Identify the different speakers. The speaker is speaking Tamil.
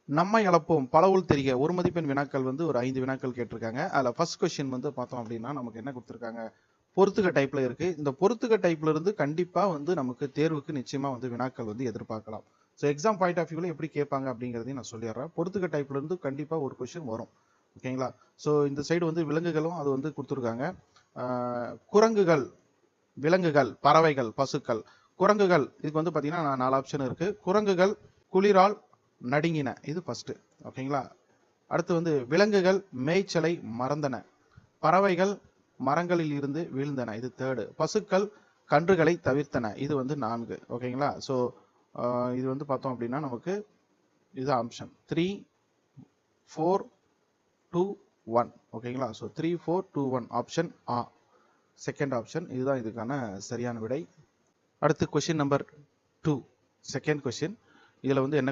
Speaker 1: நம்மை அளப்போம் பலவுள் தெரிக ஒரு மதிப்பெண் வினாக்கள் வந்து ஒரு 5 வினாக்கள் கேட்டிருக்காங்க. அதில் ஃபர்ஸ்ட் கொஸ்டின் வந்து பார்த்தோம் அப்படின்னா நமக்கு என்ன கொடுத்துருக்காங்க, பொறுத்துக்க டைப்ல இருக்கு. இந்த பொறுத்துக்க டைப்ல இருந்து கண்டிப்பா வந்து நமக்கு தேர்வுக்கு நிச்சயமா வந்து வினாக்கள் வந்து எதிர்பார்க்கலாம். ஸோ எக்ஸாம் பாயிண்ட் ஆஃப் வியூல எப்படி கேட்பாங்க அப்படிங்கிறதையும் நான் சொல்லிடுறேன். பொறுத்துக்க டைப்ல இருந்து கண்டிப்பா ஒரு கொஸ்டின் வரும். ஓகேங்களா? ஸோ இந்த சைடு வந்து விலங்குகளும் அது வந்து கொடுத்துருக்காங்க. குரங்குகள், விலங்குகள், பறவைகள், பசுக்கள். குரங்குகள் இதுக்கு வந்து பார்த்தீங்கன்னா 4 ஆப்ஷன் இருக்கு. குரங்குகள் குளிரால் நடுங்கின, இது ஃபர்ஸ்ட். ஓகேங்களா? அடுத்து வந்து விலங்குகள் மேய்ச்சலை மறந்தன, பறவைகள் மரங்களில் இருந்து வீழ்ந்தன, இது தேர்டு. பசுக்கள் கன்றுகளை தவிர்த்தன, இது வந்து 4. ஓகேங்களா? ஸோ இது வந்து பார்த்தோம் அப்படின்னா நமக்கு இது ஆப்ஷன் 3, 4, 2, 1. ஓகேங்களா? ஸோ 3, 4, 2, 1 ஆப்ஷன் ஆ, செகண்ட் ஆப்ஷன். இதுதான் இதுக்கான சரியான விடை. அடுத்து கொஸ்டின் நம்பர் 2, செகண்ட் கொஸ்டின். இதில் வந்து என்ன